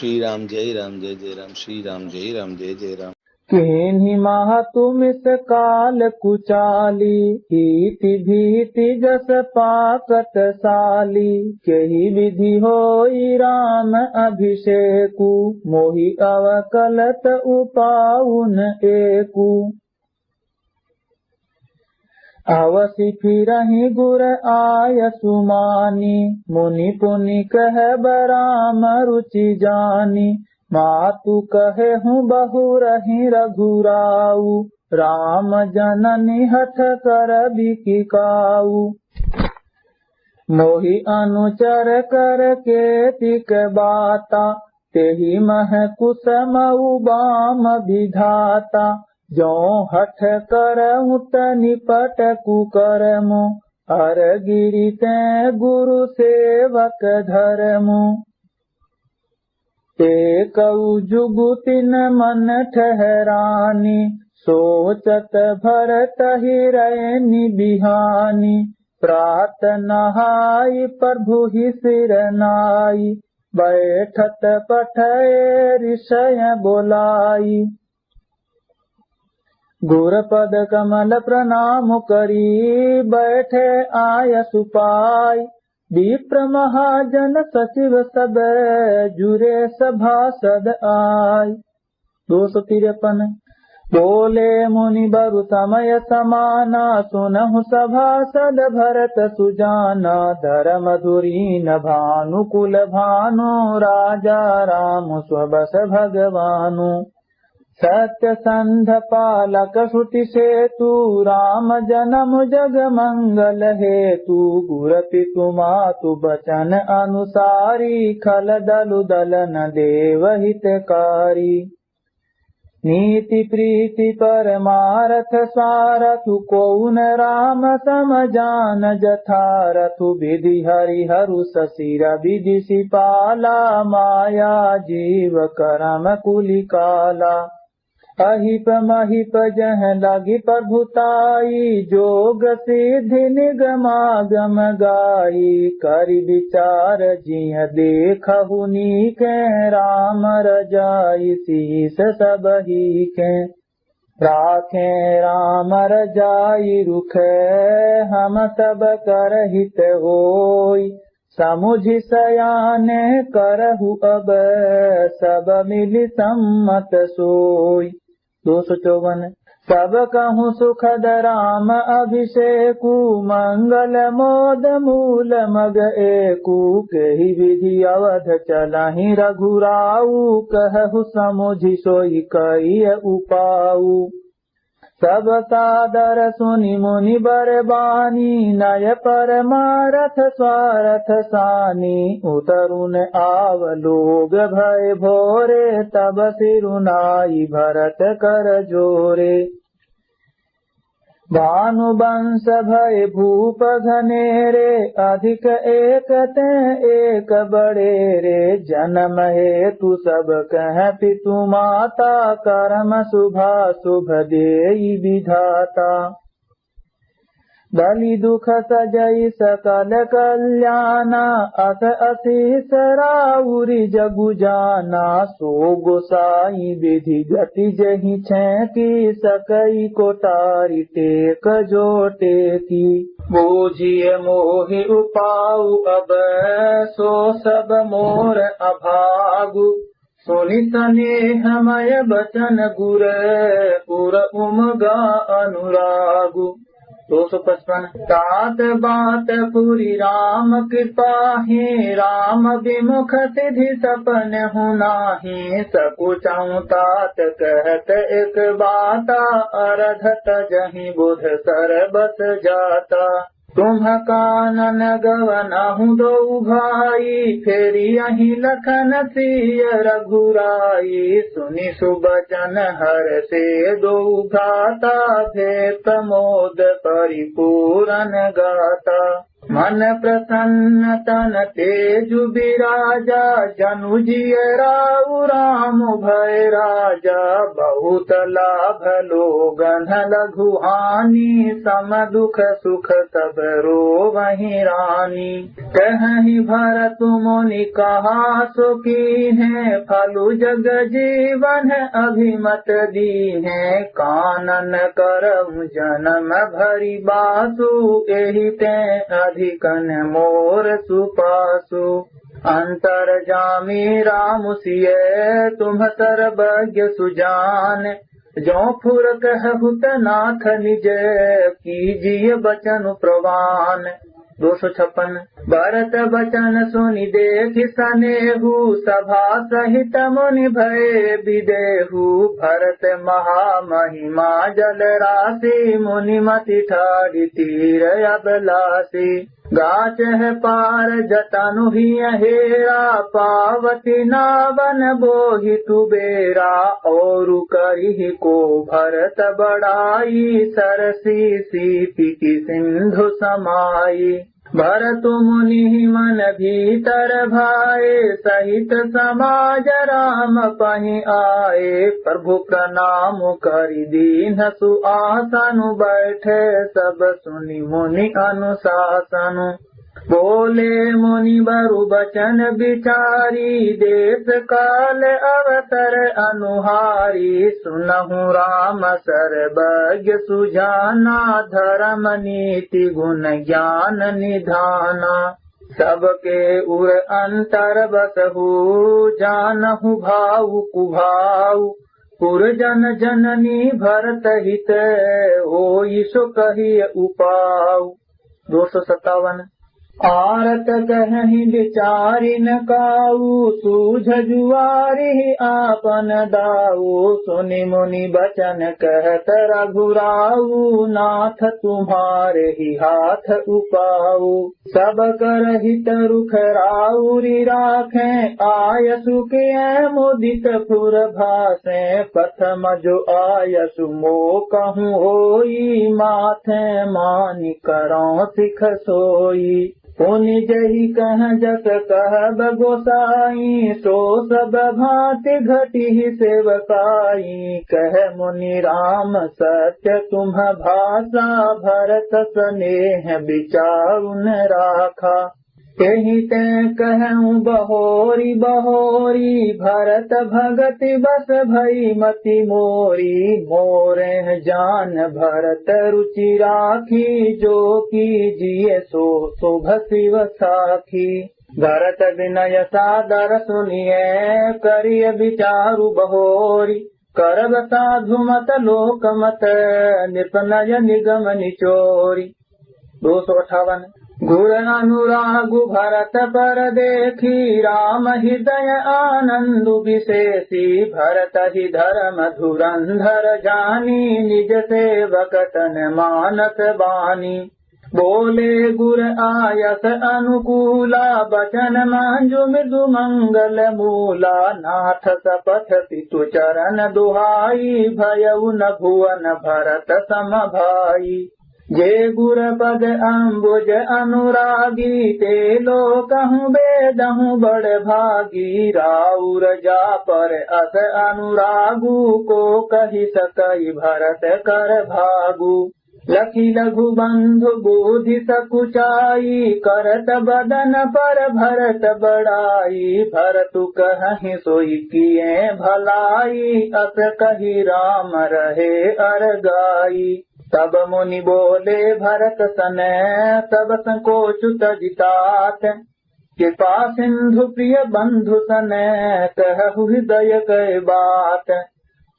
श्री राम जय जय राम श्री राम जय जय राम। केहि माह तुम इस काल कुचाली, ईति भीति जस पाकत साली। केहि विधि होई राम अभिषेकु, मोहि अवकलत उपाउन एकु। अवसि फिरहि गुर आय सुमानी, मुनि पुनि कह बराम रुचि जानी। मातु कहे हूँ बहु रही रघुराऊ, राम जननी हठ कर बिकिकाऊ। मोहि अनुचर कर केतिक बाता, तेहि मह कुसमउ बाम विधाता। जो हठ करहु निपट कुकर्मु, हर गिरि तै गुरु सेवक धर्मु। एकउ जुगु तिन मन ठहरानी, सोचत भरत हिरनि बिहानी। प्रात नहाई प्रभु ही सिर नाई, बैठत पठय ऋषय बोलाई। गुरपद कमल प्रणाम करी, बैठे आय सुपाई। विप्र महाजन सचिव सब, जुरे सभासद आय। 253। बोले मुनि बरु समय समाना, सुनहु सभासद भरत सुजाना। धर्म धुरीन भानुकुल भानु, राजा राम स्वबस भगवानु। सत्य संध पालक श्रुति सेतु, राम जन्म जग मंगल हेतु। गुर पितु मातु बचन अनुसारी, खल दलु दलन देव हितकारी। नीति प्रीति परमारथ सारथु, कोउन राम सम जान जथारथु। विधि हरिहरु ससिर विधि सिपाला, माया जीव करम कुलिकाला। अहिप महिप जह लागी प्रभुताई, जोग सिद्धि निगमागम गाई। करि विचार जिय देखहु नीके, राम रजाई शीस सबही के। राखे राम रजाई रुखे, हम सब कर हित होई। समुझि सयाने करहु अब, सब मिलि सम्मत सोई। 254। सब कहूँ सुखद राम अभिषेकु, मंगल मोद मूल मग एकु। केहि विधि अवध चलहि रघुराऊ, कहु समुझि सोई कइय उपाऊ। सब सादर सुनि मुनि बरबानी, नय परमारथ स्वारथ सानी। उतरुन आव लोग भय भोरे, तब सिरुनाई भरत कर जोरे। भानुवंश भय भूप घनेरे, अधिक एक ते एक बड़ेरे। जन्म हेतु सब कह पितु माता, कर्म शुभाशुभ देई विधाता। बलि दुख सजई सकल कल्याणा, अस असीस राउरी जगु जाना। सो गोसाई विधि गति जहि छेकी, सकई कोटारी टेक जोटे की। बूझिए मोहि उपाऊ अब, सो सब मोर अभागु। सुनि स्नेहमय बचन गुर, पुर उमगा अनुरागु। 255। तात बात पुरी राम कृपा है, राम विमुख सिधि सपन हुनाहि। सकुचऊँ तात कहत एक बाता, अरधत जहि बुध सरबत जाता। तुम कानन गवनहु दो भाई, फेरी यही लखन सिय रघुराई। सुनि सुबचन हर से दो भ्राता, भे प्रमोद परिपूरन गाता। मन प्रसन्न तन तेजु बिराजा, जनु जिय राउ राम भय राजा। बहुत लाभ लोगन लघु हानि, सम दुख सुख सब रोवहि रानी। कहहि भरत मुनि कहा सो कीन्हे, फलु जग जीवन अभिमत दीन्हे। कानन करहु जन्म भरि बासु, एहि ते अधिकन मोर सुपासु। अंतरजामी राम सिय तुम सर्वज्ञ सुजान, जो फुर कहु नाथ निज, कीजिए बचन प्रवान। 256 भरत बचन सुनि देखि सनेहु, सभा सहित मुनि भय विदेहु। भरत महामहिमा जल राशि, मुनि मति ठाढ़ी तीर अबलासी। गाच है पार जतनु ही हेरा, पावती नावन बोहि तुबेरा। और करिहि को भरत बड़ाई, सरसी सीति की सिंधु समाई। भरत मुनि मन भीतर भाए, सहित समाज राम पहि आए। प्रभु प्रणाम करि दीन सुआसनु, बैठे सब सुनि मुनि अनुशासनु। बोले मुनि बरु बचन बिचारी, देश काल अवसर अनुहारी। सुनहु राम सर्वज्ञ सुजाना, धर्म नीति गुण ज्ञान निधाना। सबके उर अंतर बसहु, जानहु भाउ कुभाउ। पुरजन जननी भरत हित, होई सो कहिय उपाउ। 257 आरत कहहि विचारि न काऊ, सूझ जुआरि आपन दाऊ। सुनि मुनि बचन कहत रघुराऊ, नाथ तुम्हारे ही हाथ उपाऊ। सब कर हित रुख राउरि राखें, आयसु के मुदित फुर भासें। प्रथम जो आयसु मो कहूँ होई, माथे मानि करौं सिख सोई। पुनि जहि कह जस कहब गोसाई, सो सब भांति घटिहि सेवकाई। कह मुनि राम सत्य तुम भाषा, भरत स्नेह विचारु न राखा। तेहि ते कहूँ बहोरी बहोरी, भरत भगति बस भई मति मोरी। मोरे जान भरत रुचि राखी, जो कीजिए सो शुभ शिव साखी। भरत विनय सादर सुनिए, करिय विचारु बहोरी। करब साधु मत लोक मत, निपनय निगम निचोरी। 258 गुर अनुरागु भरत पर देखी, राम हृदय आनंदु विशेषी। भरत ही धर्म धुरंधर जानी, निज सेवक तन मानस बानी। बोले गुर आयस अनुकूला, बचन मांजु मृदु मंगल मूला। नाथ सपथ पितु चरण दुहाई, भयउ न भुवन भरत सम भाई। जे गुर पद अम्बुज अनुरागी, ते लोकहु बेदहु बड़ भागी। राउर जा पर अस अनुरागु, को कहि सकई भरत कर भागु। लखी लघु बंधु बुद्धि सकुचाई, करत बदन पर भरत बड़ाई। भरतु कहहि सोई किए भलाई, अस कहि राम रहे अरगाई। तब मुनि बोले भरत सने, सब संकोच तजितात। कृपा सिंधु प्रिय बंधु सने, कहु हृदय कै बात।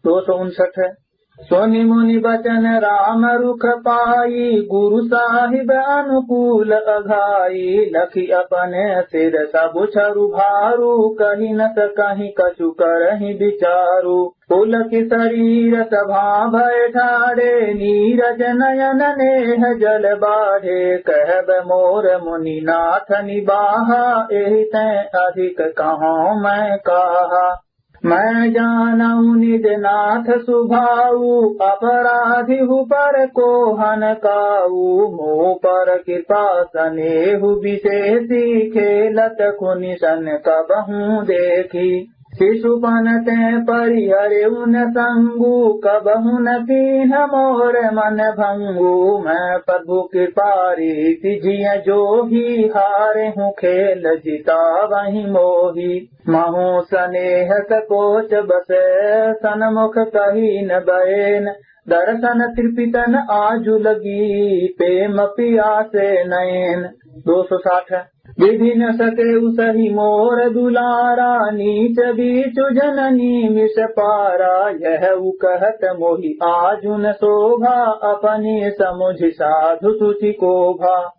259 सोनि मुनि बचन राम रुख पाई, गुरु साहिब अनुकूल अघाई। लखी अपने सिर सब छरु भारू, कहि न सकहि कछु करहि विचारू। पुलक शरीर सभा भय ठाड़े, नीरज नयन नेह जल बाढ़े। कहब मोर मुनि नाथ निबाहा, एहि तै अधिक कहूँ मैं कहा। मैं जानऊ निज नाथ सुभाऊ, अपराधी हूँ पर को हनकाऊ। मुँह पर कृपा सनेहु विशेषी, खेलत खुनिशन कबहूँ देखी। शिशुपन ते परिहरे उन संगु, कबहु न कीन्ह मोर मन भंगु। मैं प्रभु कृपा रीति जिय जोही, हारे हूँ खेल जिता वही मोही। महु स्नेह सकोच बसे, सनमुख कही न बैन। दर्शन त्रिपितन आजु लगी, प्रेम पियासे नयन। 260 विधि न सके उसहि मोर दुलारा, नीच बीचु जननी मिष पारा। यह कहत मोहि आजुन शोभा, अपनी समुझ साधु सुचि को भा।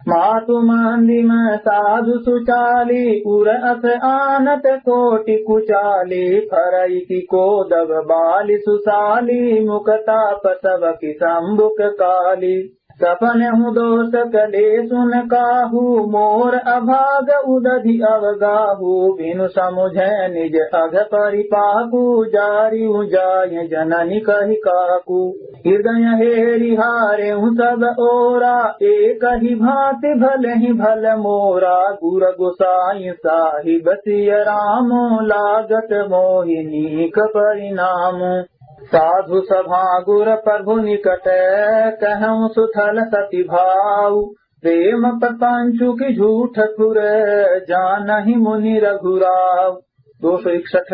मातु मंदिम साधु सुचाली, उर अस आनत कोटि कुचाली। फरई की कोदब बाली सुसाली, मुकता पसव की संबुक काली। सपन हूँ दोष कले सुन काहू, मोर अभाग उदधि अवगाहू। बिनु समुझे निज अघ परिपाकू, जारी जाय जननी कहि काकू। हृदय हेरि हारे हूँ सब ओरा, एक ही भांति भले ही भल मोरा। गुर गोसाई साहिब सिय रामो, लागत मोहिनी क परिणामो। साधु सभा गुर प्रभु निकट, कहूँ सुथल सति भाव। प्रेम प्रपंचु की झूठ खुर, जानहि मुनि रघुराव। 261